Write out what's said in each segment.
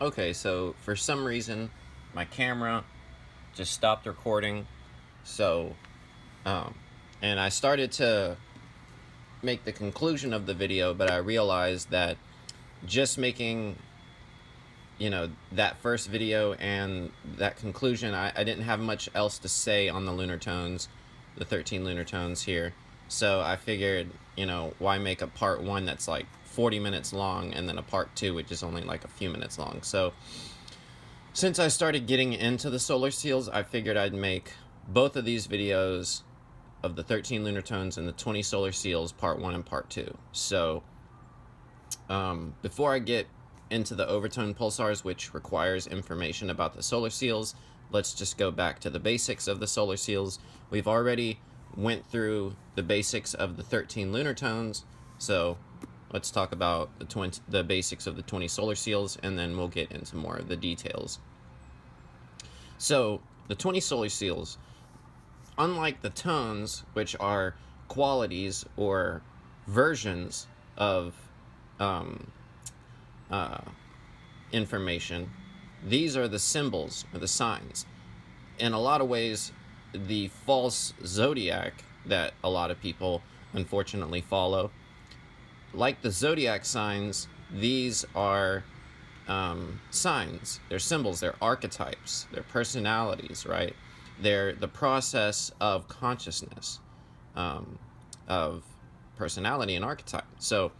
Okay, so for some reason, my camera just stopped recording. So, um, and I started to make the conclusion of the video, but I realized that just making, that first video and that conclusion, I didn't have much else to say on the lunar tones, the 13 lunar tones here. So I figured, why make a part one that's like 40 minutes long and then a part two, which is only like a few minutes long. So, since I started getting into the solar seals, I figured I'd make both of these videos of the 13 lunar tones and the 20 solar seals, part 1 and part 2. So, before I get into the overtone pulsars, which requires information about the solar seals, let's just go back to the basics of the solar seals. We've already went through the basics of the 13 lunar tones, so let's talk about the basics of the 20 solar seals, and then we'll get into more of the details. So, the 20 solar seals, unlike the tones, which are qualities or versions of information, these are the symbols or the signs. In a lot of ways, the false zodiac that a lot of people unfortunately follow, like the zodiac signs, these are signs. They're symbols, they're archetypes, they're personalities, right? They're the process of consciousness, of personality and archetype. So,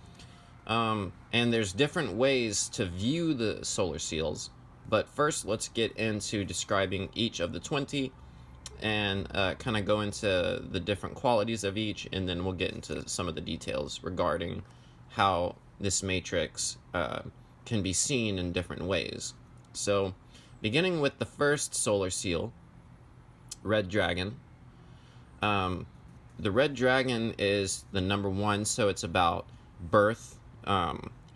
and there's different ways to view the solar seals, but first let's get into describing each of the 20 and kind of go into the different qualities of each, and then we'll get into some of the details regarding how this matrix can be seen in different ways. So, beginning with the first solar seal, Red Dragon. The Red Dragon is the number 1, so it's about birth,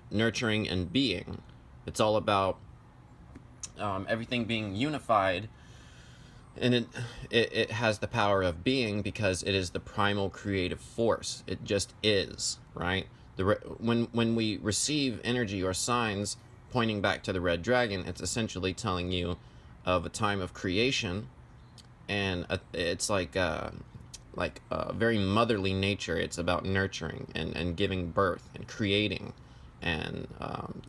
nurturing, and being. It's all about everything being unified, and it has the power of being because it is the primal creative force. It just is, right? When we receive energy or signs pointing back to the Red Dragon, it's essentially telling you of a time of creation, and it's like a very motherly nature. It's about nurturing and giving birth and creating, and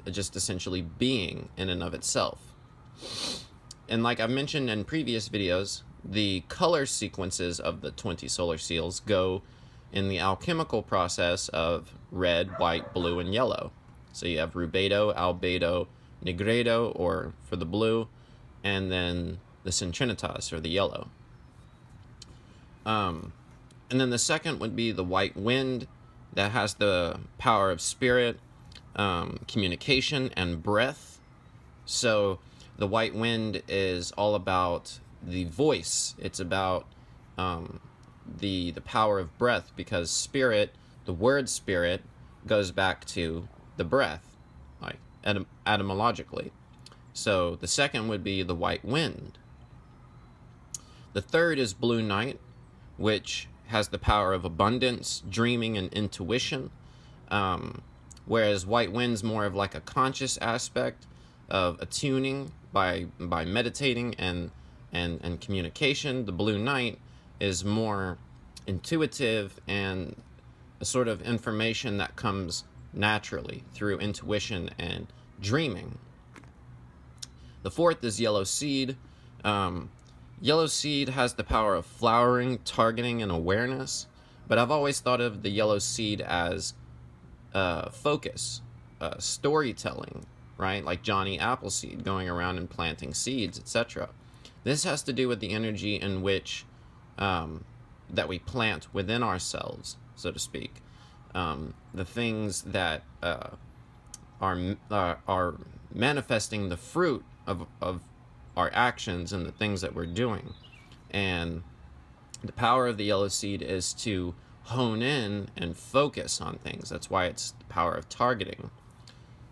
just essentially being in and of itself. And like I've mentioned in previous videos, the color sequences of the 20 solar seals go in the alchemical process of red, white, blue, and yellow. So you have rubedo, albedo, negredo, or for the blue, and then the centrinitas, or the yellow. And then the second would be the white wind, that has the power of spirit, communication, and breath. So the white wind is all about the voice. It's about the power of breath, because spirit, the word spirit, goes back to the breath, like etymologically. So the second would be the white wind. The third is blue night, which has the power of abundance, dreaming, and intuition. Whereas white wind's more of like a conscious aspect of attuning by meditating and communication. The blue night is more intuitive and a sort of information that comes naturally through intuition and dreaming. The fourth is yellow seed. Yellow seed has the power of flowering, targeting, and awareness, but I've always thought of the yellow seed as focus, storytelling, right? Like Johnny Appleseed going around and planting seeds, etc. This has to do with the energy in which that we plant within ourselves, so to speak. The things that are manifesting the fruit of our actions and the things that we're doing. And the power of the yellow seed is to hone in and focus on things. That's why it's the power of targeting.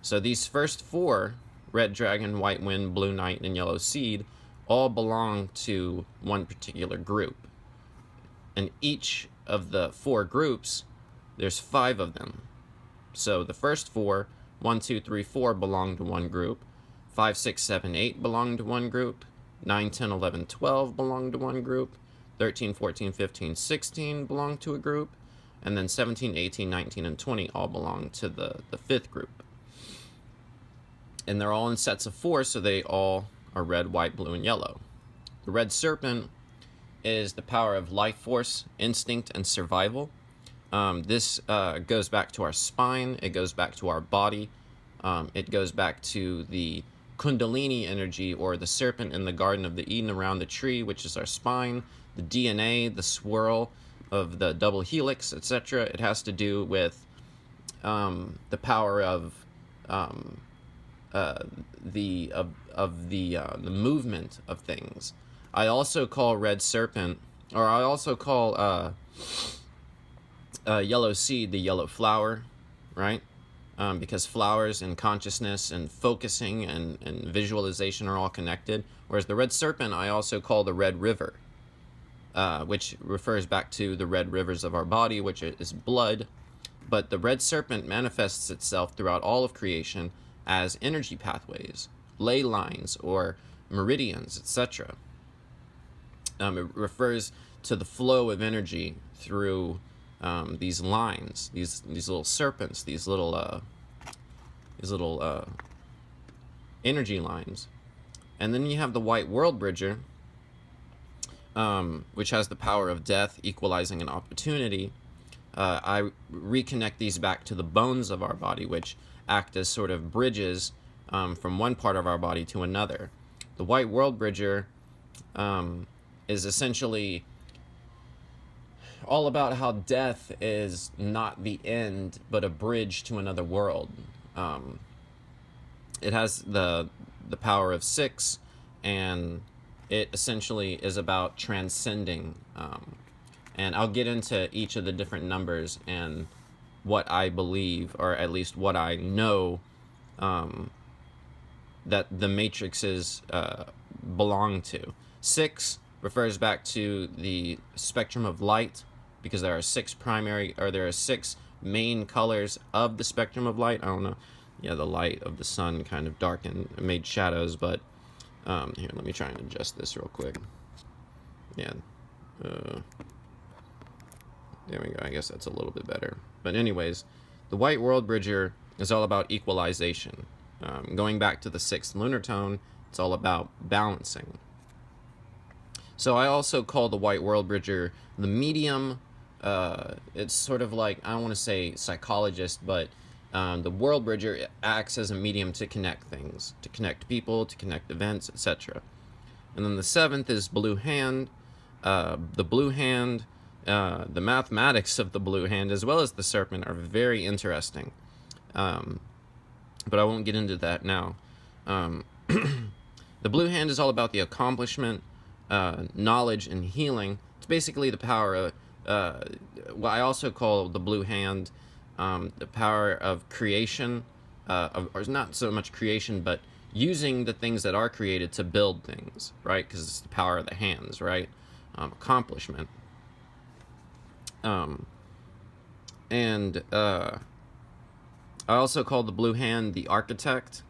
So these first 4, Red Dragon, White Wind, Blue Night, and Yellow Seed, all belong to one particular group. And each of the 4 groups, there's 5 of them. So the first 4, 1, 2, 3, 4, belong to one group. 5, 6, 7, 8 belong to one group. 9, 10, 11, 12 belong to one group. 13, 14, 15, 16 belong to a group. And then 17, 18, 19, and 20 all belong to the fifth group. And they're all in sets of 4, so they all are red, white, blue, and yellow. The Red Serpent is the power of life force, instinct, and survival. This goes back to our spine. It goes back to our body. It goes back to the Kundalini energy, or the serpent in the Garden of the Eden around the tree, which is our spine, the DNA, the swirl of the double helix, etc. It has to do with the power of the movement of things. I also call Red Serpent, or I also call yellow seed the yellow flower, right? Because flowers and consciousness and focusing and visualization are all connected. Whereas the Red Serpent I also call the Red River, which refers back to the red rivers of our body, which is blood. But the Red Serpent manifests itself throughout all of creation as energy pathways, ley lines, or meridians, etc. It refers to the flow of energy through these lines, these little serpents, these little energy lines. And then you have the White World Bridger, which has the power of death, equalizing an opportunity. I reconnect these back to the bones of our body, which act as sort of bridges from one part of our body to another. The White World Bridger is essentially all about how death is not the end, but a bridge to another world. It has the power of 6, and it essentially is about transcending. And I'll get into each of the different numbers and what I believe, or at least what I know, that the matrices belong to. 6 refers back to the spectrum of light, because there are 6 main colors of the spectrum of light. I don't know. Yeah, the light of the sun kind of darkened, made shadows, but here, let me try and adjust this real quick. Yeah. There we go. I guess that's a little bit better. But anyways, the White World Bridger is all about equalization. Going back to the 6th lunar tone, it's all about balancing. So I also call the White World Bridger the medium. It's sort of like, I don't want to say psychologist, but the World Bridger acts as a medium to connect things, to connect people, to connect events, etc. And then the 7th is Blue Hand. The Blue Hand, the mathematics of the Blue Hand, as well as the Serpent, are very interesting. But I won't get into that now. The Blue Hand is all about the accomplishment, knowledge, and healing. It's basically the power of, what I also call the Blue Hand, the power of creation, or not so much creation, but using the things that are created to build things, right? Because it's the power of the hands, right? Accomplishment. And I also call the Blue Hand the architect,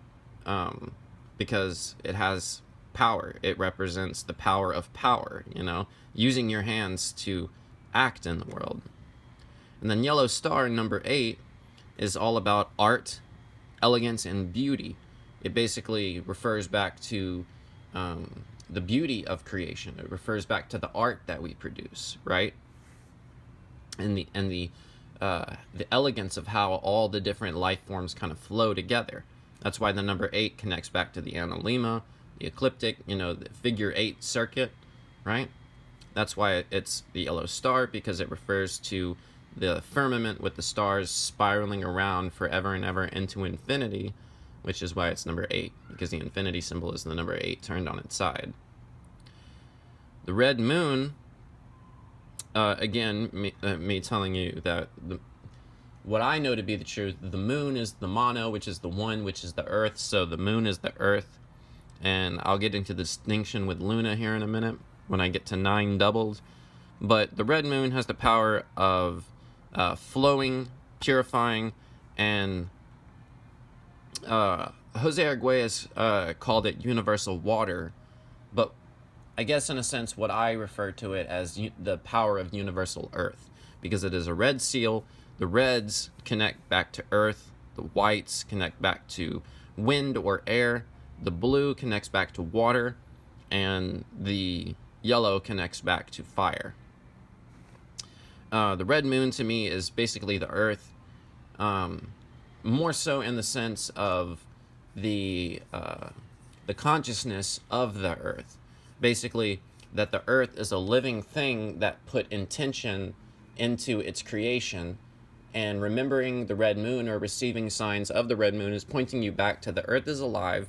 because it has power. It represents the power of power, using your hands to act in the world. And then Yellow Star, number 8, is all about art, elegance, and beauty. It basically refers back to the beauty of creation. It refers back to the art that we produce, right? And the elegance of how all the different life forms kind of flow together. That's why the number 8 connects back to the analemma, the ecliptic, the figure 8 circuit, right? That's why it's the Yellow Star, because it refers to the firmament with the stars spiraling around forever and ever into infinity, which is why it's number 8, because the infinity symbol is the number 8 turned on its side. The Red Moon, again, me telling you that what I know to be the truth, the moon is the mono, which is the one, which is the earth, so the moon is the earth. And I'll get into the distinction with Luna here in a minute when I get to 9 doubled. But the red moon has the power of flowing, purifying, and Jose Arguelles called it universal water, but I guess in a sense what I refer to it as the power of universal earth, because it is a red seal. The reds connect back to earth, the whites connect back to wind or air, the blue connects back to water, and the yellow connects back to fire. The red moon to me is basically the earth, more so in the sense of the consciousness of the earth. Basically, that the earth is a living thing that put intention into its creation, and remembering the red moon or receiving signs of the red moon is pointing you back to the earth is alive,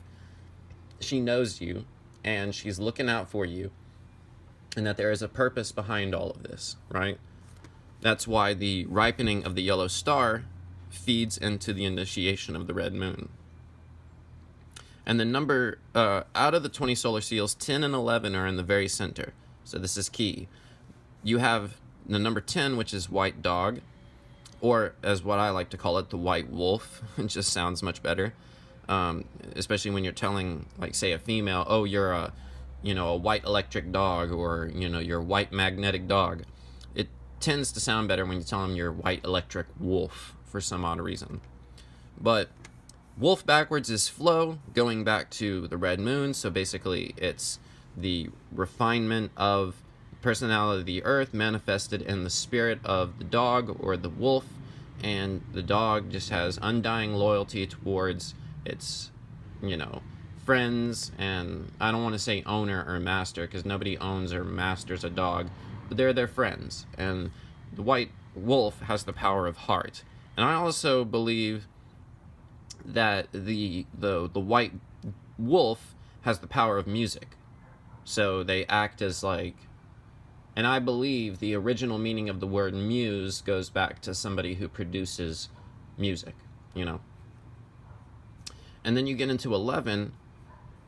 she knows you, and she's looking out for you, and that there is a purpose behind all of this, right? That's why the ripening of the yellow star feeds into the initiation of the red moon. And the number, out of the 20 solar seals, 10 and 11 are in the very center. So this is key. You have the number 10, which is white dog, or as what I like to call it, the white wolf. It just sounds much better. Especially when you're telling, like, say, a female, oh, you're a white electric dog, or, you're a white magnetic dog. It tends to sound better when you tell them you're white electric wolf for some odd reason. But wolf backwards is flow, going back to the red moon. So basically it's the refinement of personality of the earth manifested in the spirit of the dog or the wolf, and the dog just has undying loyalty towards its friends, and I don't want to say owner or master, because nobody owns or masters a dog, but they're their friends. And the white wolf has the power of heart. And I also believe that the white wolf has the power of music. So they act as like, and I believe the original meaning of the word muse goes back to somebody who produces music, And then you get into 11,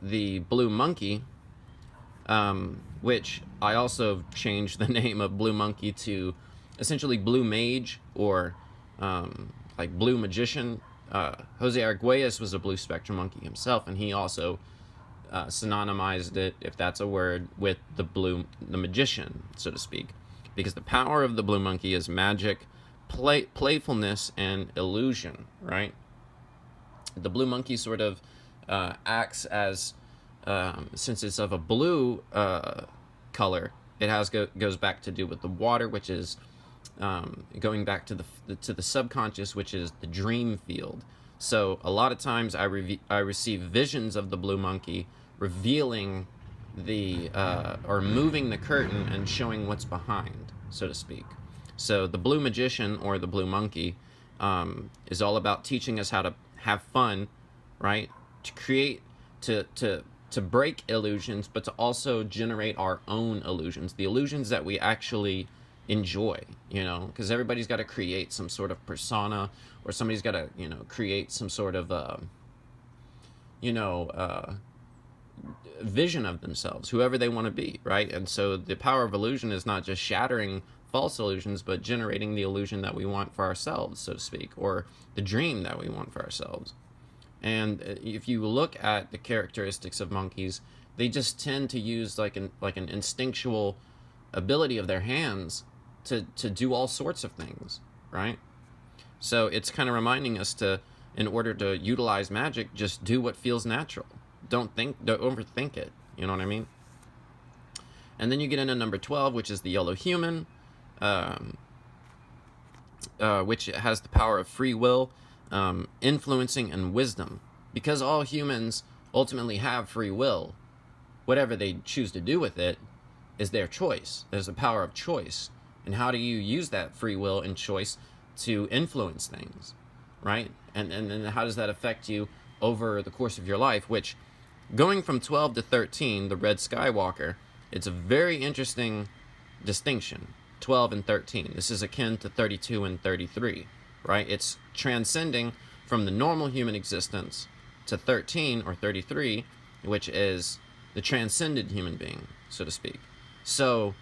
the blue monkey, which I also changed the name of blue monkey to essentially blue mage, or like blue magician. Jose Arguelles was a blue spectrum monkey himself, and he also synonymized it, if that's a word, with the magician, so to speak, because the power of the blue monkey is magic, playfulness, and illusion, right? The blue monkey sort of acts as, since it's of a blue color, it goes back to do with the water, which is going back to the subconscious, which is the dream field. So a lot of times I receive visions of the blue monkey revealing or moving the curtain and showing what's behind, so to speak. So the blue magician, or the blue monkey, is all about teaching us how to have fun, right? To create, to break illusions, but to also generate our own illusions, the illusions that we actually enjoy, because everybody's got to create some sort of persona, or somebody's got to, create some sort of, vision of themselves, whoever they want to be, right? And so the power of illusion is not just shattering false illusions, but generating the illusion that we want for ourselves, so to speak, or the dream that we want for ourselves. And if you look at the characteristics of monkeys, they just tend to use like an instinctual ability of their hands to do all sorts of things, right? So it's kind of reminding us to, in order to utilize magic, just do what feels natural. Don't overthink it. You know what I mean? And then you get into number 12, which is the yellow human, which has the power of free will, influencing, and wisdom. Because all humans ultimately have free will, whatever they choose to do with it is their choice. There's a power of choice. And how do you use that free will and choice to influence things, right? And how does that affect you over the course of your life? Which, going from 12 to 13, the Red Skywalker, it's a very interesting distinction, 12 and 13. This is akin to 32 and 33, right? It's transcending from the normal human existence to 13 or 33, which is the transcended human being, so to speak. So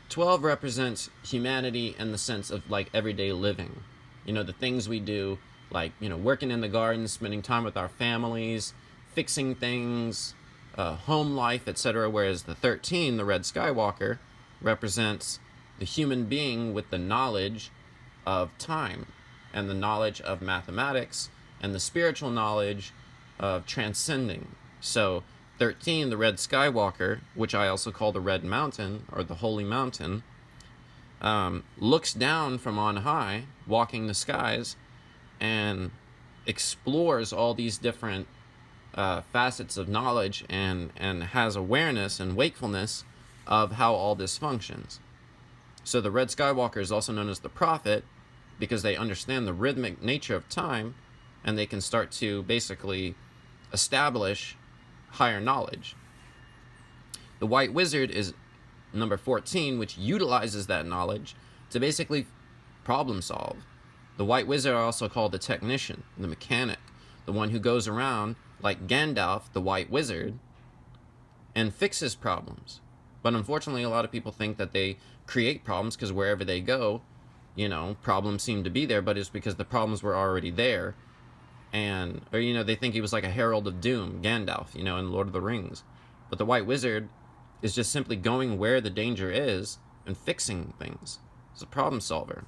12 represents humanity in the sense of like everyday living, the things we do like, working in the garden, spending time with our families, fixing things, home life, etc. Whereas the 13, the Red Skywalker, represents the human being with the knowledge of time and the knowledge of mathematics and the spiritual knowledge of transcending. So 13, the Red Skywalker, which I also call the Red Mountain or the Holy Mountain, looks down from on high, walking the skies, and explores all these different facets of knowledge and has awareness and wakefulness of how all this functions. So the Red Skywalker is also known as the Prophet because they understand the rhythmic nature of time, and they can start to basically establish higher knowledge. The White Wizard is number 14, which utilizes that knowledge to basically problem solve. The White Wizard are also called the technician, the mechanic, the one who goes around like Gandalf, the White Wizard, and fixes problems. But unfortunately, a lot of people think that they create problems because wherever they go, problems seem to be there, but it's because the problems were already there. Or they think he was like a herald of doom, Gandalf, in Lord of the Rings. But the White Wizard is just simply going where the danger is and fixing things. He's a problem solver.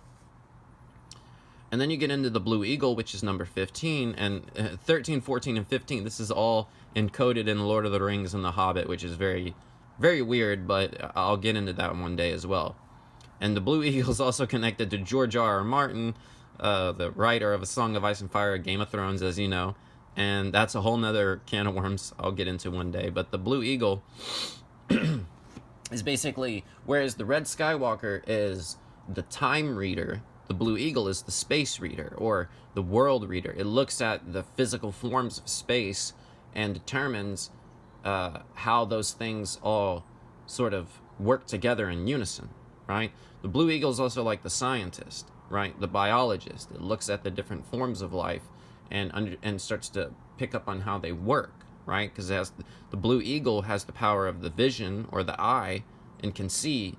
And then you get into the Blue Eagle, which is number 15, and 13, 14, and 15. This is all encoded in Lord of the Rings and The Hobbit, which is very, very weird, but I'll get into that one day as well. And the Blue Eagle is also connected to George R.R. Martin, the writer of A Song of Ice and Fire, Game of Thrones, as you know. And that's a whole nother can of worms I'll get into one day. But the Blue Eagle is basically, whereas the Red Skywalker is the time reader, the Blue Eagle is the space reader, or the world reader. It looks at the physical forms of space and determines how those things all sort of work together in unison, right? The Blue Eagle is also like the scientist, right? The biologist. It looks at the different forms of life and starts to pick up on how they work, right? Because the Blue Eagle has the power of the vision or the eye and can see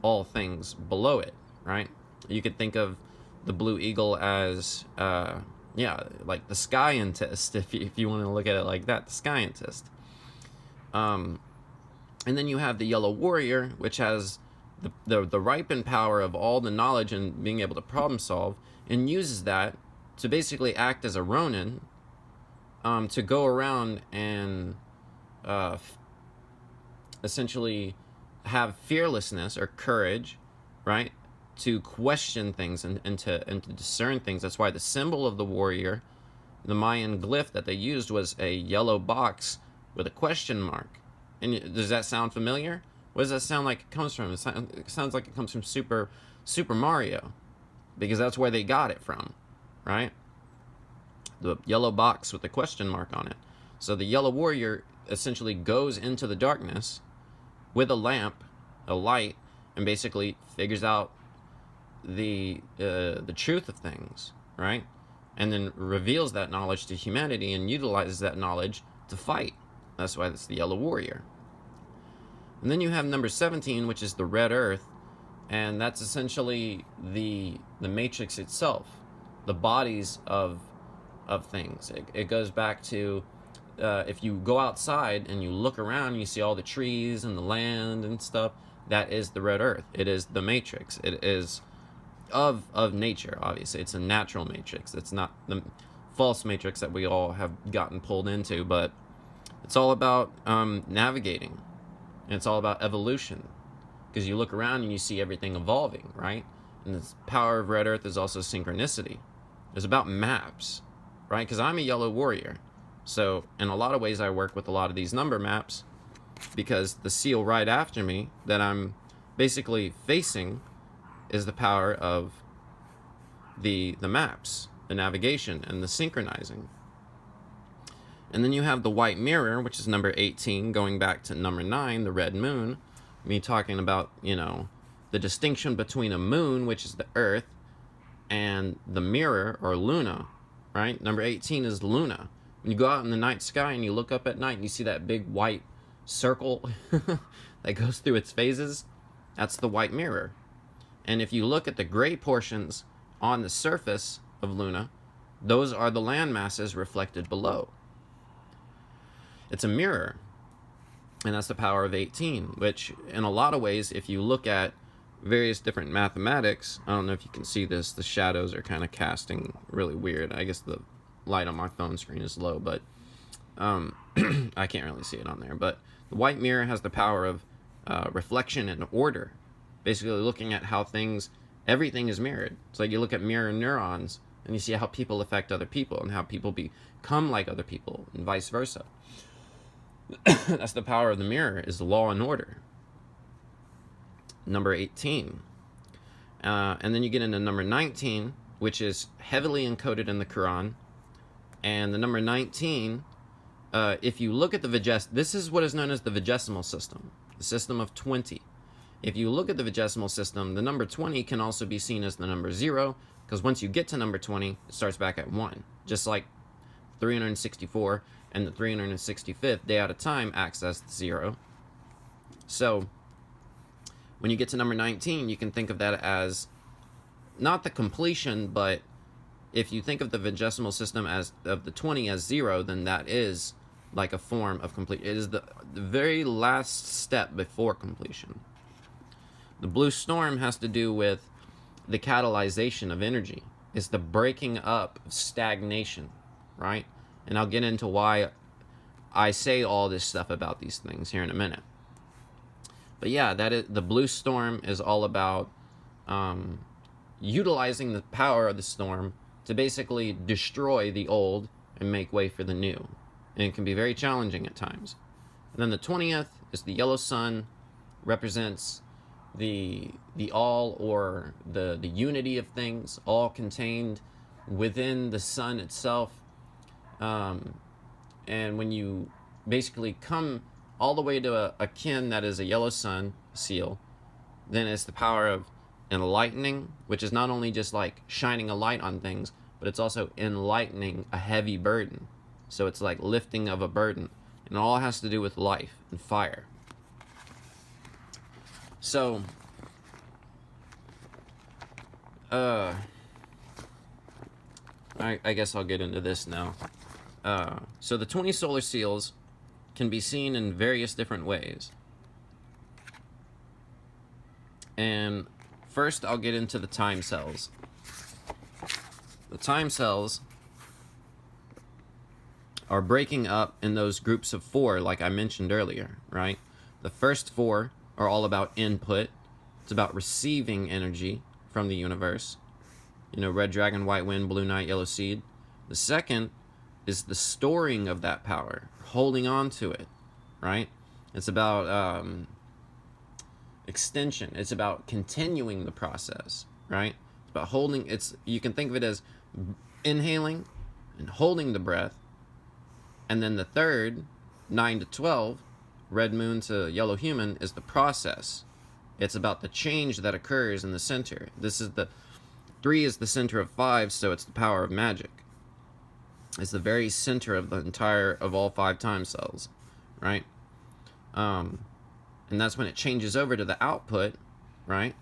all things below it, right? You could think of the Blue Eagle as, like the scientist, if you want to look at it like that, the scientist. And then you have the Yellow Warrior, which has the ripened power of all the knowledge and being able to problem solve, and uses that to basically act as a Ronin, to go around and essentially have fearlessness or courage, right? To question things and to discern things. That's why the symbol of the warrior, the Mayan glyph that they used, was a yellow box with a question mark. And does that sound familiar? What does that sound like it comes from? It sounds like it comes from Super Mario, because that's where they got it from, right? The yellow box with the question mark on it. So the Yellow Warrior essentially goes into the darkness with a lamp, a light, and basically figures out the truth of things, right? And then reveals that knowledge to humanity and utilizes that knowledge to fight. That's why it's the Yellow Warrior. And then you have number 17, which is the Red Earth, and that's essentially the matrix itself, the bodies of things. It goes back to if you go outside and you look around and you see all the trees and the land and stuff, that is the Red Earth. It is the matrix. It is of nature, obviously. It's a natural matrix. It's not the false matrix that we all have gotten pulled into, but it's all about navigating. And it's all about evolution. Because you look around and you see everything evolving, right? And the power of Red Earth is also synchronicity. It's about maps, right? Because I'm a Yellow Warrior. So in a lot of ways I work with a lot of these number maps, because the seal right after me that I'm basically facing is the power of the maps, the navigation, and the synchronizing. And then you have the White Mirror, which is number 18, going back to number 9, the Red Moon. Me talking about, the distinction between a moon, which is the Earth, and the mirror, or Luna, right? Number 18 is Luna. When you go out in the night sky and you look up at night and you see that big white circle that goes through its phases, that's the White Mirror. And if you look at the gray portions on the surface of Luna, Those are the land masses reflected below. It's a mirror. And that's the power of 18, which in a lot of ways, if you look at various different mathematics, I don't know if you can see this, the shadows are kind of casting really weird. I guess the light on my phone screen is low, but I can't really see it on there. But the white mirror has the power of reflection and order, basically looking at how everything is mirrored. It's like you look at mirror neurons and you see how people affect other people and how people become like other people and vice versa. That's the power of the mirror, is the law and order. Number 18. And then you get into number 19, which is heavily encoded in the Quran. And the number 19, if you look at this is what is known as the vigesimal system, the system of 20. If you look at the vigesimal system, the number 20 can also be seen as the number 0, because once you get to number 20, it starts back at 1. Just like 364 and the 365th day at a time acts as 0. So when you get to number 19, you can think of that as not the completion, but if you think of the vigesimal system as of the 20 as 0, then that is like a form of complete. It is the very last step before completion. The blue storm has to do with the catalyzation of energy. It's the breaking up of stagnation, right? And I'll get into why I say all this stuff about these things here in a minute. But yeah, the blue storm is all about utilizing the power of the storm to basically destroy the old and make way for the new. And it can be very challenging at times. And then the 20th is the yellow sun, represents the all, or the unity of things, all contained within the sun itself. And when you basically come all the way to a kin that is a yellow sun seal, then it's the power of enlightening, which is not only just like shining a light on things, but it's also enlightening a heavy burden. So it's like lifting of a burden, and it all has to do with life and fire. So I guess I'll get into this now. So the 20 solar seals can be seen in various different ways. And first I'll get into the time cells. The time cells are breaking up in those groups of 4, like I mentioned earlier, right? The first 4 are all about input. It's about receiving energy from the universe. Red dragon, white wind, blue night, yellow seed. The second is the storing of that power, holding on to it, right? It's about extension. It's about continuing the process, right? It's about holding. You can think of it as inhaling and holding the breath. And then the third, 9 to 12, red moon to yellow human, is the process. It's about the change that occurs in the center. 3 is the center of 5, so it's the power of magic. It's the very center of all 5 time cells, right? And that's when it changes over to the output, right?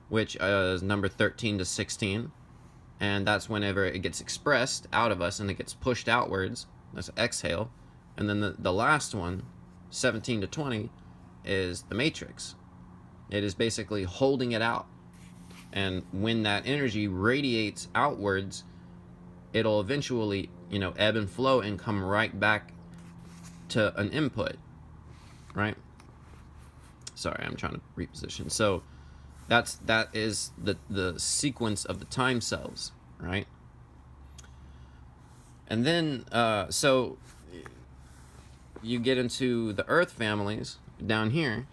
Which is number 13 to 16. And that's whenever it gets expressed out of us and it gets pushed outwards. That's exhale. And then the last one, 17 to 20, is the matrix. It is basically holding it out. And when that energy radiates outwards, it'll eventually, ebb and flow and come right back to an input, right? Sorry, I'm trying to reposition. So that is the sequence of the time cells, right? And then, so you get into the earth families down here,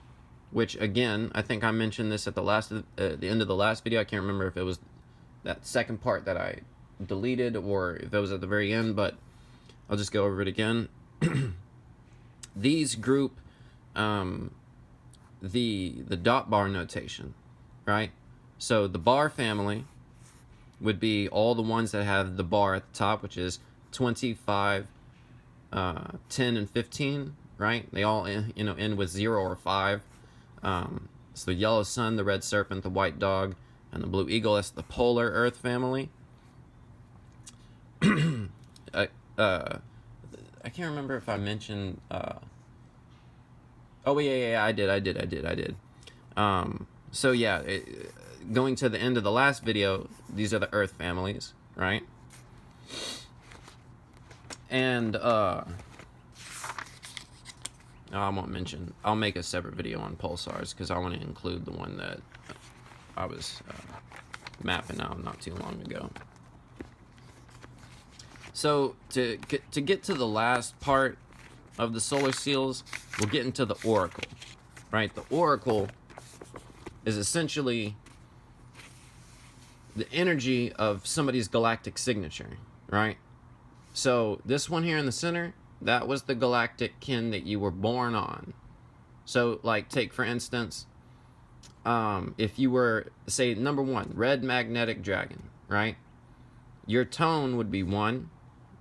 which again, I think I mentioned this at the end of the last video. I can't remember if it was that second part that I deleted or if it was at the very end, but I'll just go over it again. These group the dot bar notation, right? So the bar family would be all the ones that have the bar at the top, which is 25, 10, and 15, right? They all end with 0 or 5. So the yellow sun, the red serpent, the white dog, and the blue eagle. That's the polar earth family. I can't remember if I mentioned. Oh yeah, I did. So yeah, going to the end of the last video, these are the Earth families, right? And I won't mention. I'll make a separate video on pulsars because I want to include the one that I was mapping out not too long ago. So to get to the last part of the solar seals, we'll get into the oracle, right? The oracle is essentially the energy of somebody's galactic signature, right? So this one here in the center, that was the galactic kin that you were born on. So like, take for instance, if you were, say, number 1, red magnetic dragon, right? Your tone would be 1,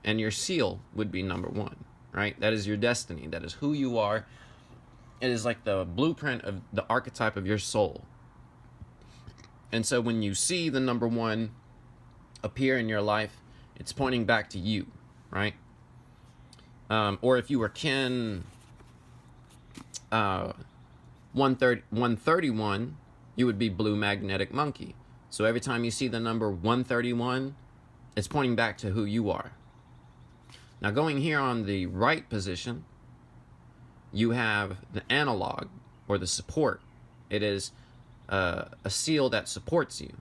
and your seal would be number 1, right? That is your destiny. That is who you are. It is like the blueprint of the archetype of your soul. And so when you see the number 1 appear in your life, it's pointing back to you, right? Or if you were kin 131, you would be blue magnetic monkey. So every time you see the number 131, it's pointing back to who you are. Now going here on the right position, you have the analog, or the support. It is a seal that supports you.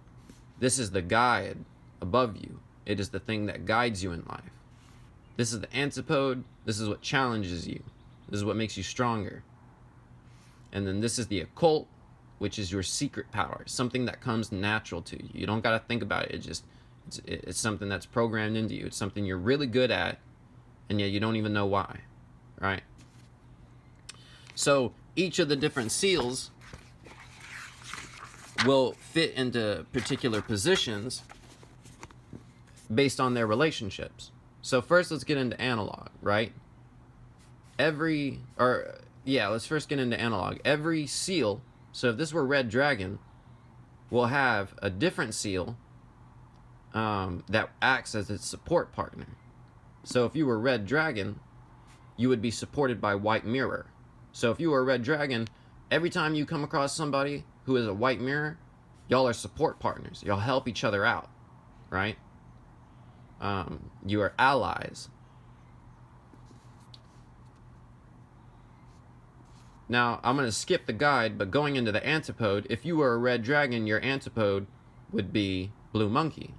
This is the guide above you. It is the thing that guides you in life. This is the antipode. This is what challenges you. This is what makes you stronger. And then this is the occult, which is your secret power, something that comes natural to you. You don't got to think about it. It's something that's programmed into you. It's something you're really good at, and yet you don't even know why, right? So each of the different seals will fit into particular positions based on their relationships. So first, let's get into analog, right? Let's first get into analog. Every seal, so if this were Red Dragon, will have a different seal that acts as its support partner. So if you were Red Dragon, you would be supported by White Mirror. So if you were a Red Dragon, every time you come across somebody who is a White Mirror, y'all are support partners. Y'all help each other out, right? You are allies. Now, I'm going to skip the guide, but going into the antipode, if you were a Red Dragon, your antipode would be Blue Monkey.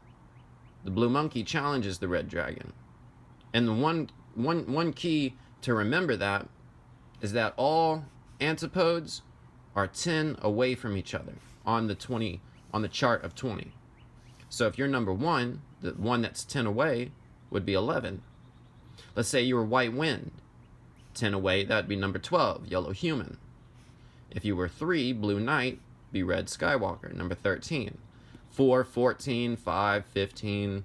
The Blue Monkey challenges the Red Dragon. And the one key to remember that is that all antipodes are 10 away from each other on the chart of 20. So if you're number 1, the one that's 10 away would be 11. Let's say you were White Wind. 10 away, that would be number 12, Yellow Human. If you were 3, Blue Knight, be Red Skywalker, number 13. 4, 14, 5, 15.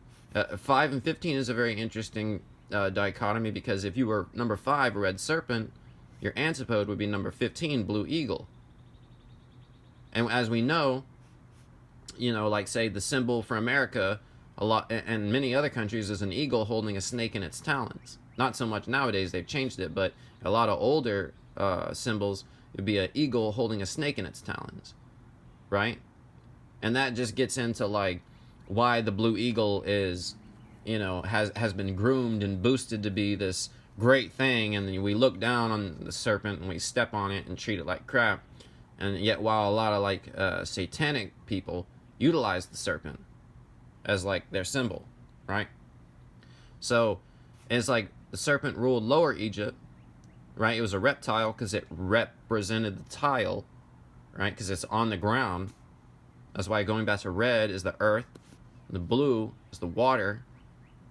5 and 15 is a very interesting dichotomy, because if you were number 5, Red Serpent, your antipode would be number 15, Blue Eagle. And as we know, like say the symbol for America, a lot, and many other countries, is an eagle holding a snake in its talons. Not so much nowadays, they've changed it, but a lot of older symbols, it would be an eagle holding a snake in its talons, right? And that just gets into like why the blue eagle is, has been groomed and boosted to be this great thing, and then we look down on the serpent and we step on it and treat it like crap. And yet, while a lot of like satanic people utilize the serpent as like their symbol, right? So it's like the serpent ruled Lower Egypt, right? It was a reptile because it represented the tile, right? Because it's on the ground. That's why going back to red is the earth, the blue is the water,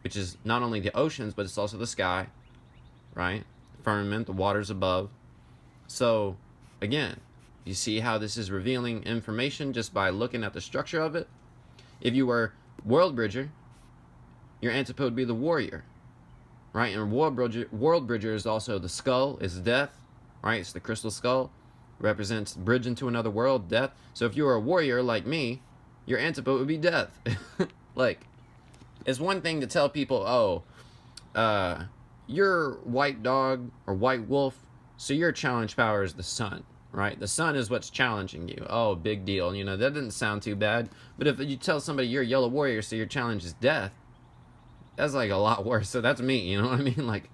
which is not only the oceans, but it's also the sky, right? The firmament, the waters above. So again, you see how this is revealing information just by looking at the structure of it? If you were World Bridger, your antipode would be the warrior, right? And World Bridger is also the skull, is death, right? It's the crystal skull, represents bridge into another world, death. So if you were a warrior like me, your antipode would be death. Like, it's one thing to tell people, oh, you're white dog or white wolf, so your challenge power is the sun, right? The sun is what's challenging you. Oh, big deal. You know, that didn't sound too bad. But if you tell somebody you're a yellow warrior, so your challenge is death, that's like a lot worse. So that's me, you know what I mean? Like,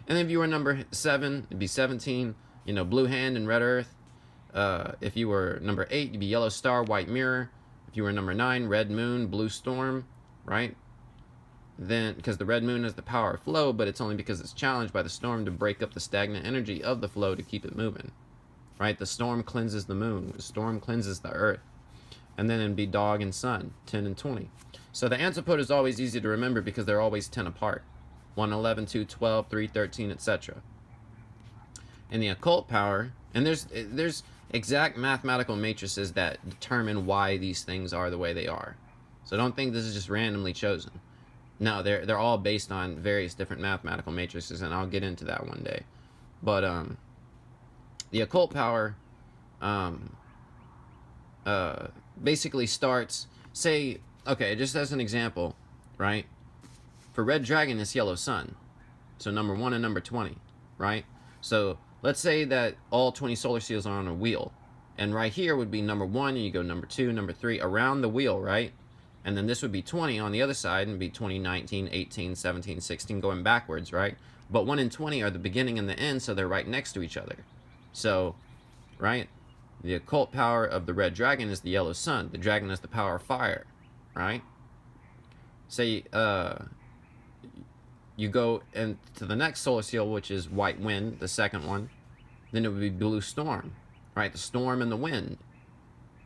and if you were number 7, it'd be 17, you know, blue hand and red earth. If you were number 8, you'd be yellow star, white mirror. If you were number 9, red moon, blue storm, right? Then, because the red moon has the power of flow, but it's only because it's challenged by the storm to break up the stagnant energy of the flow to keep it moving, right? The storm cleanses the moon. The storm cleanses the earth. And then it'd be dog and sun, 10 and 20. So the antipode is always easy to remember because they're always 10 apart. 1, 11, 2, 12, 3, 13, etc. And the occult power, and there's exact mathematical matrices that determine why these things are the way they are. So don't think this is just randomly chosen. No, they're all based on various different mathematical matrices, and I'll get into that one day. But the occult power basically starts, say, okay, just as an example, right? For red dragon, it's yellow sun. So number 1 and number 20, right? So let's say that all 20 solar seals are on a wheel. And right here would be number 1, and you go number 2, number 3, around the wheel, right? And then this would be 20 on the other side, and be 20, 19, 18, 17, 16, going backwards, right? But 1 and 20 are the beginning and the end, so they're right next to each other. So, right? The occult power of the red dragon is the yellow sun. The dragon has the power of fire, right? Say, you go into the next solar seal, which is white wind, the second one. Then it would be blue storm, right? The storm and the wind.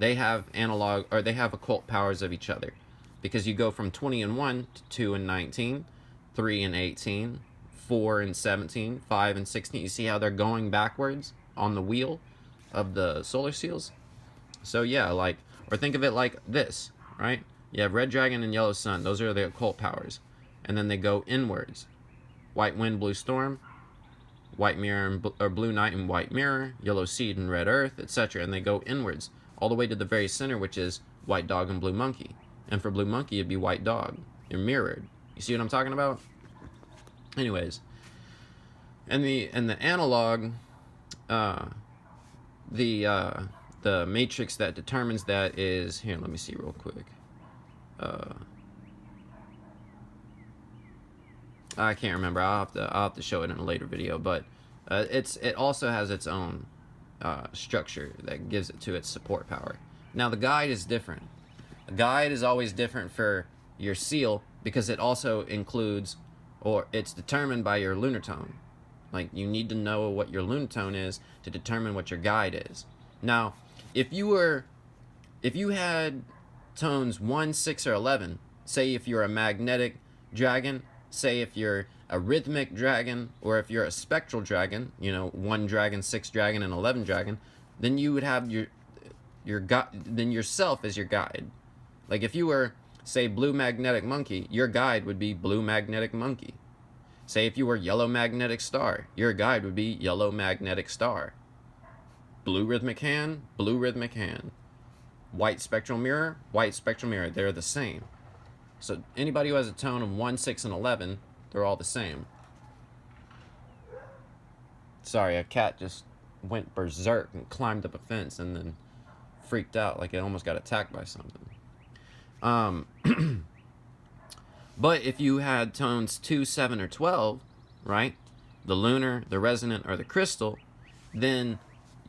They have analog, or they have occult powers of each other. Because you go from 20 and 1 to 2 and 19, 3 and 18, 4 and 17, 5 and 16. You see how they're going backwards on the wheel of the solar seals? So yeah, like, or think of it like this, right? You have red dragon and yellow sun. Those are the occult powers. And then they go inwards. White wind, blue storm, white mirror, or blue night and white mirror, yellow seed and red earth, etc. And they go inwards all the way to the very center, which is white dog and blue monkey. And for blue monkey, it'd be white dog. You're mirrored. You see what I'm talking about? Anyways, and the analog, the matrix that determines that is here. Let me see real quick. I can't remember. I'll have to show it in a later video. But it also has its own structure that gives it to its support power. Now the guide is different. A guide is always different for your seal because it also includes, or it's determined by your lunar tone. Like, you need to know what your lunar tone is to determine what your guide is. Now, if you had tones 1, 6, or 11, say if you're a magnetic dragon, say if you're a rhythmic dragon, or if you're a spectral dragon, you know, 1 dragon, 6 dragon, and 11 dragon, then you would have then yourself as your guide. Like if you were, say, blue magnetic monkey, your guide would be blue magnetic monkey. Say if you were yellow magnetic star, your guide would be yellow magnetic star. Blue rhythmic hand, blue rhythmic hand. White spectral mirror, white spectral mirror. They're the same. So anybody who has a tone of 1, 6, and 11, they're all the same. Sorry, a cat just went berserk and climbed up a fence and then freaked out like it almost got attacked by something. But if you had tones 2, 7, or 12, right? The lunar, the resonant, or the crystal, then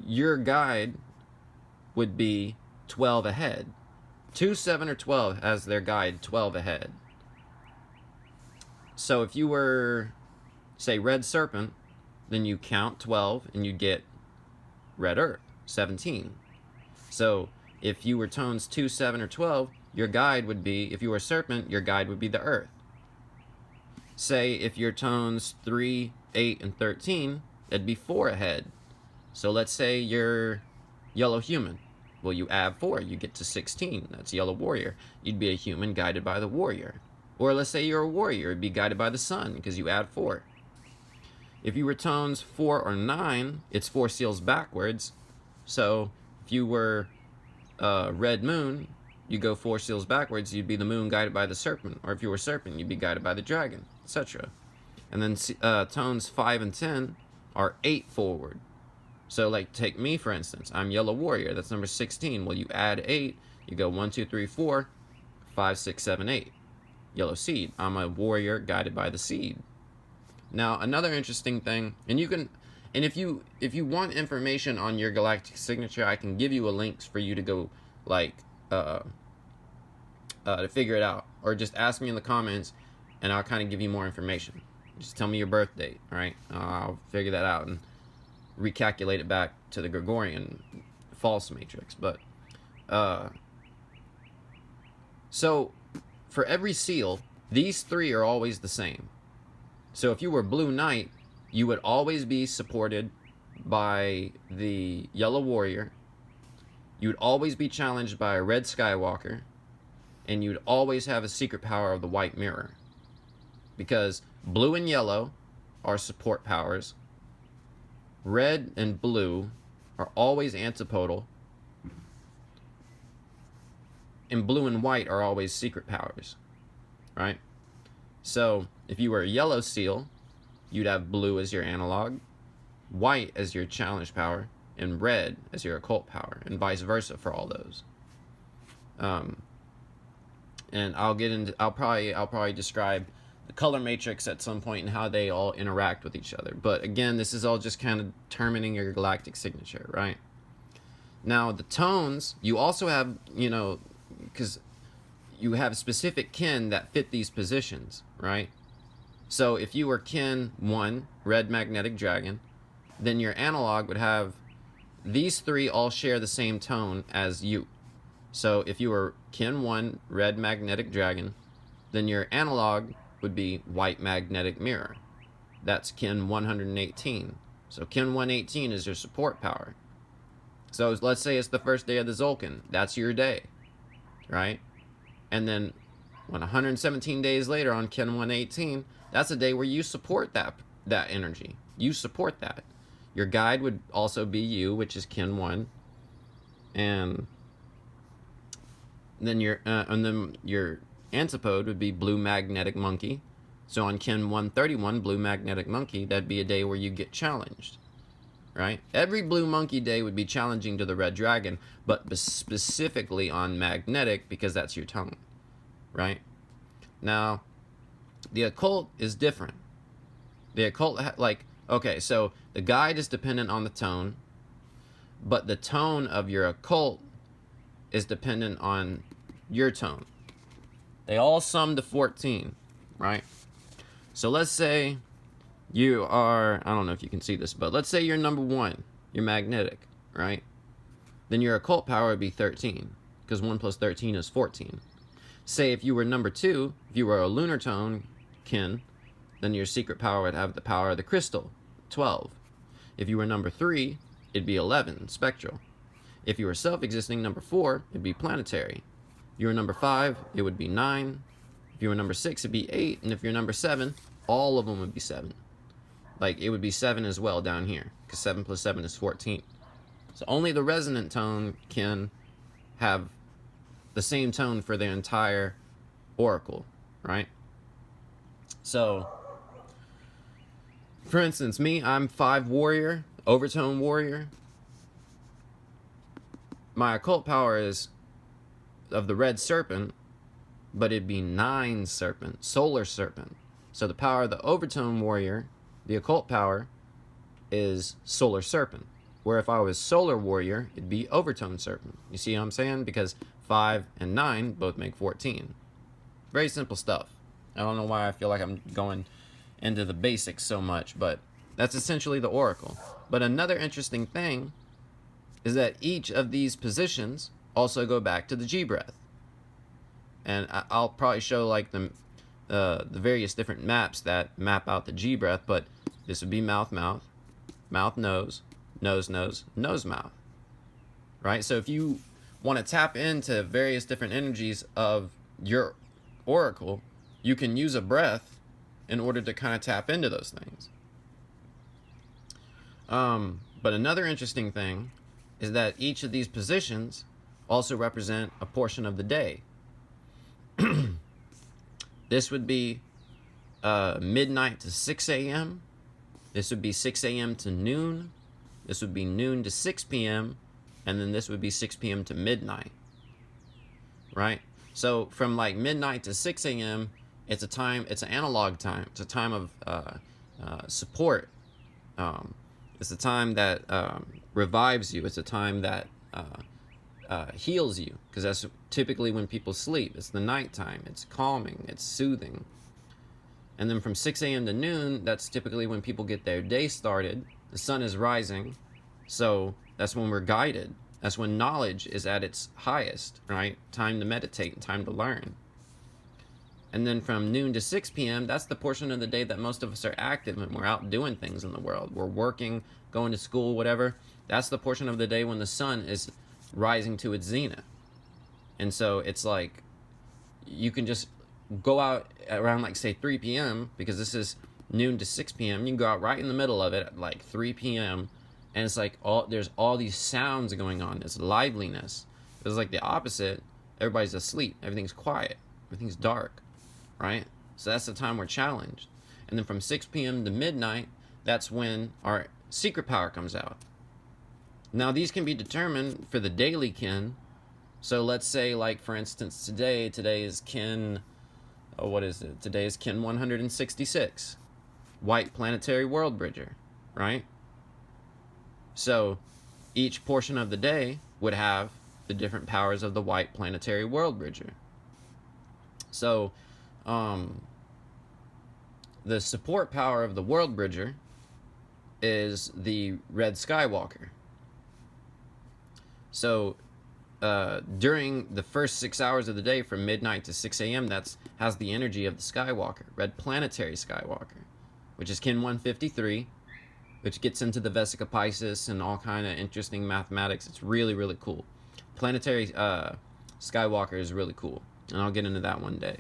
your guide would be 12 ahead. 2, 7, or 12 as their guide, 12 ahead. So if you were, say, Red Serpent, then you count 12 and you get Red Earth, 17. So if you were tones 2, 7, or 12, your guide would be, if you were a serpent, your guide would be the earth. Say if you're tones 3, 8, and 13, it'd be 4 ahead. So let's say you're yellow human. Well, you add 4, you get to 16. That's yellow warrior. You'd be a human guided by the warrior. Or let's say you're a warrior, it'd be guided by the sun because you add 4. If you were tones 4 or 9, it's 4 seals backwards. So if you were red moon, you go 4 seals backwards, you'd be the moon guided by the serpent. Or if you were serpent, you'd be guided by the dragon, etc. And then tones 5 and 10 are 8 forward. So like take me for instance, I'm Yellow Warrior, that's number 16. Well, you add 8, you go 1, 2, 3, 4, 5, 6, 7, 8. Yellow Seed, I'm a warrior guided by the seed. Now another interesting thing, and if you want information on your galactic signature, I can give you a link for you to go like to figure it out, or just ask me in the comments and I'll kind of give you more information. Just tell me your birth date, all right? I'll figure that out and recalculate it back to the Gregorian false matrix. But so for every seal, these 3 are always the same. So if you were Blue Knight, you would always be supported by the Yellow Warrior. You would always be challenged by a Red Skywalker, and you'd always have a secret power of the White Mirror. Because blue and yellow are support powers. Red and blue are always antipodal. And blue and white are always secret powers. Right? So, if you were a yellow seal, you'd have blue as your analog, white as your challenge power, and red as your occult power, and vice versa for all those. And I'll probably describe the color matrix at some point and how they all interact with each other. But again, this is all just kind of determining your galactic signature, right? Now, the tones, you also have, because you have specific kin that fit these positions, right? So if you were kin 1, red magnetic dragon, then your analog would have these 3 all share the same tone as you. So if you were kin 1, red magnetic dragon, then your analog would be white magnetic mirror. That's kin 118. So kin 118 is your support power. So let's say it's the first day of the Zolkin. That's your day, right? And then when 117 days later on kin 118, that's a day where you support that energy. You support that. Your guide would also be you, which is kin 1. And then your antipode would be blue magnetic monkey. So on kin 131, blue magnetic monkey, that'd be a day where you get challenged, right? Every blue monkey day would be challenging to the red dragon, but specifically on magnetic, because that's your tone, right? Now, the occult is different. The occult, okay, so the guide is dependent on the tone, but the tone of your occult is dependent on your tone. They all sum to 14, right? So let's say you are, I don't know if you can see this, but let's say you're number 1, you're magnetic, right? Then your occult power would be 13, because 1 plus 13 is 14. Say if you were number 2, if you were a lunar tone kin, then your secret power would have the power of the crystal, 12. If you were number 3, it'd be 11, spectral. If you were self-existing, number 4, it'd be planetary. If you were number 5, it would be 9. If you were number 6, it'd be 8. And if you're number 7, all of them would be 7. Like, it would be 7 as well down here, because 7 plus 7 is 14. So only the resonant tone can have the same tone for the entire oracle, right? So, for instance, me, I'm 5 warrior, overtone warrior. My occult power is of the Red Serpent, but it'd be 9 serpent, solar serpent. So the power of the overtone warrior, the occult power, is solar serpent. Where if I was solar warrior, it'd be overtone serpent. You see what I'm saying? Because 5 and 9 both make 14. Very simple stuff. I don't know why I feel like I'm going into the basics so much, but that's essentially the oracle. But another interesting thing is that each of these positions also go back to the G-breath. And I'll probably show like the various different maps that map out the G-breath, but this would be mouth, mouth, mouth, nose, nose, nose, nose, mouth, right? So if you want to tap into various different energies of your oracle, you can use a breath in order to kind of tap into those things. But another interesting thing is that each of these positions also represent a portion of the day. This would be midnight to 6 a.m. This would be 6 a.m. to noon. This would be noon to 6 p.m. And then this would be 6 p.m. to midnight. Right? So from like midnight to 6 a.m., it's an analog time. It's a time of support. It's a time that revives you. It's a time that heals you, because that's typically when people sleep. It's the nighttime. It's calming. It's soothing. And then from 6 a.m. to noon, that's typically when people get their day started. The sun is rising. So that's when we're guided. That's when knowledge is at its highest, right? Time to meditate and time to learn. And then from noon to 6 p.m., that's the portion of the day that most of us are active and we're out doing things in the world. We're working, going to school, whatever. That's the portion of the day when the sun is rising to its zenith. And so it's like you can just go out around like say 3 p.m. because this is noon to 6 p.m. You can go out right in the middle of it at like 3 p.m. and it's like there's all these sounds going on. There's liveliness. It's like the opposite. Everybody's asleep. Everything's quiet. Everything's dark, right? So that's the time we're challenged. And then from 6 p.m. to midnight, that's when our secret power comes out. Now these can be determined for the daily kin. So let's say, like for instance, today is kin. What is it? Today is kin 166, white planetary world bridger, right? So each portion of the day would have the different powers of the white planetary world bridger. So the support power of the world bridger is the red skywalker. So during the first 6 hours of the day, from midnight to 6 a.m., that has the energy of the Skywalker, red planetary Skywalker, which is kin 153, which gets into the Vesica Pisces and all kind of interesting mathematics. It's really, really cool. Planetary Skywalker is really cool, and I'll get into that one day.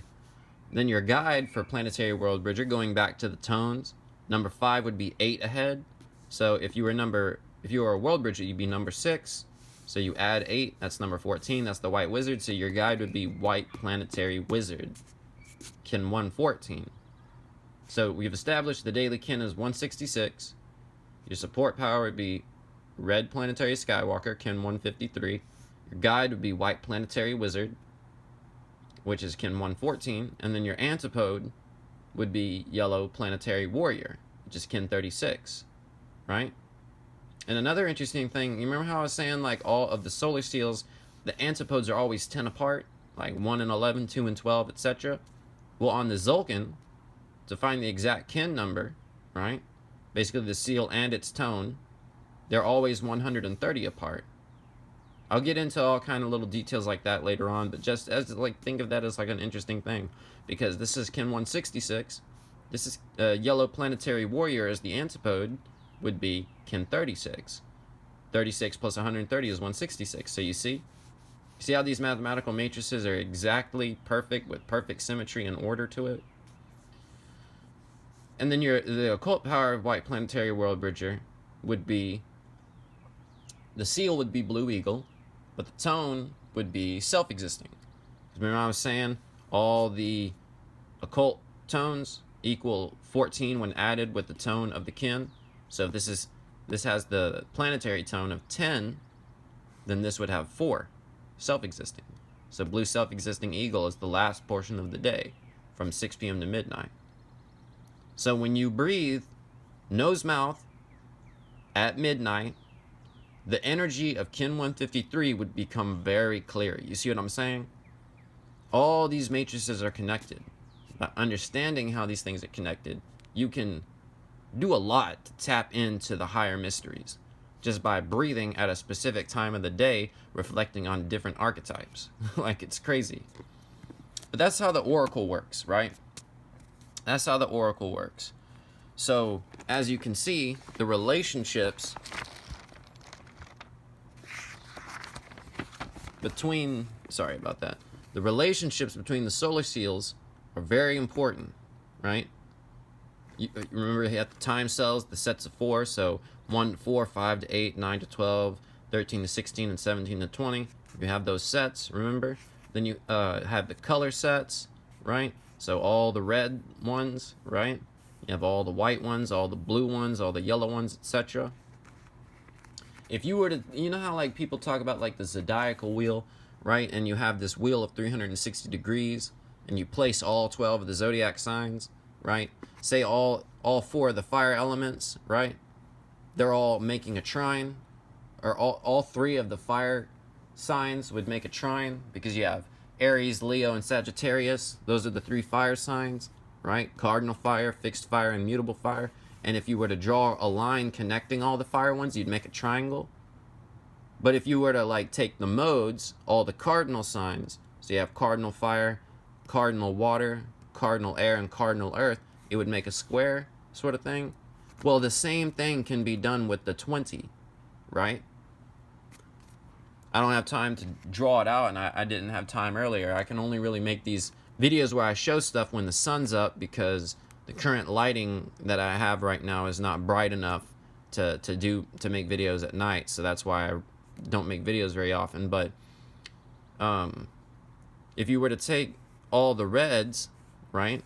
Then your guide for planetary world bridger, going back to the tones, number 5 would be 8 ahead. So if you were a world bridger, you'd be number 6. So you add 8, that's number 14, that's the white wizard. So your guide would be white planetary wizard, kin 114. So we've established the daily kin is 166. Your support power would be red planetary Skywalker, kin 153. Your guide would be white planetary wizard, which is kin 114. And then your antipode would be yellow planetary warrior, which is kin 36, right? And another interesting thing, you remember how I was saying like all of the solar seals, the antipodes are always 10 apart, like 1 and 11, 2 and 12, etc. Well, on the Zulkin, to find the exact kin number, right? Basically the seal and its tone, they're always 130 apart. I'll get into all kind of little details like that later on, but just as like think of that as like an interesting thing, because this is kin 166. This is yellow planetary warrior as the antipode would be kin 36. 36 plus 130 is 166. So you see how these mathematical matrices are exactly perfect with perfect symmetry and order to it? And then the occult power of white planetary world bridger would be, the seal would be blue eagle, but the tone would be self-existing. Remember I was saying all the occult tones equal 14 when added with the tone of the kin. So if this has the planetary tone of 10, then this would have 4, self-existing. So blue self-existing eagle is the last portion of the day, from 6 p.m. to midnight. So when you breathe nose-mouth at midnight, the energy of kin 153 would become very clear. You see what I'm saying? All these matrices are connected. By understanding how these things are connected, you can do a lot to tap into the higher mysteries just by breathing at a specific time of the day, reflecting on different archetypes. Like, it's crazy. But that's how the oracle works, right? That's how the oracle works. So as you can see, the relationships between, sorry about that, the relationships between the solar seals are very important, right? You remember you have the time cells, the sets of 4, so 1 to 4, 5 to 8, 9 to 12, 13 to 16, and 17 to 20. You have those sets, remember? Then you have the color sets, right? So all the red ones, right? You have all the white ones, all the blue ones, all the yellow ones, etc. If you were to, you know how like people talk about like the zodiacal wheel, right? And you have this wheel of 360 degrees, and you place all 12 of the zodiac signs, right? Say all 4 of the fire elements, right? They're all making a trine, or all 3 of the fire signs would make a trine, because you have Aries, Leo, and Sagittarius. Those are the 3 fire signs, right? Cardinal fire, fixed fire, and mutable fire. And if you were to draw a line connecting all the fire ones, you'd make a triangle. But if you were to like take the modes, all the cardinal signs, so you have cardinal fire, cardinal water, cardinal air, and cardinal earth, it would make a square sort of thing. Well, the same thing can be done with the 20, right? I don't have time to draw it out, and I didn't have time earlier. I can only really make these videos where I show stuff when the sun's up, because the current lighting that I have right now is not bright enough to make videos at night. So that's why I don't make videos very often. But if you were to take all the reds, right,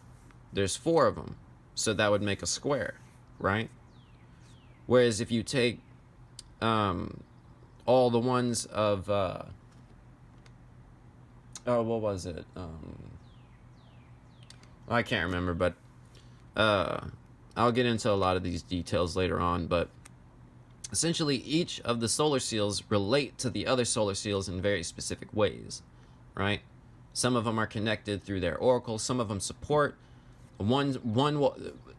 there's 4 of them, so that would make a square, right? Whereas if you take all the ones of what was it? I can't remember, but I'll get into a lot of these details later on. But essentially, each of the solar seals relate to the other solar seals in very specific ways, right? Some of them are connected through their oracle. Some of them support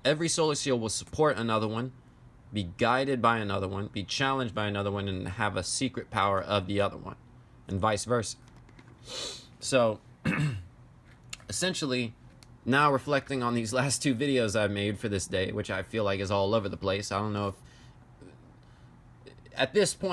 every solar seal will support another one, be guided by another one, be challenged by another one, and have a secret power of the other one, and vice versa. So essentially, now reflecting on these last 2 videos I've made for this day, which I feel like is all over the place. I don't know if at this point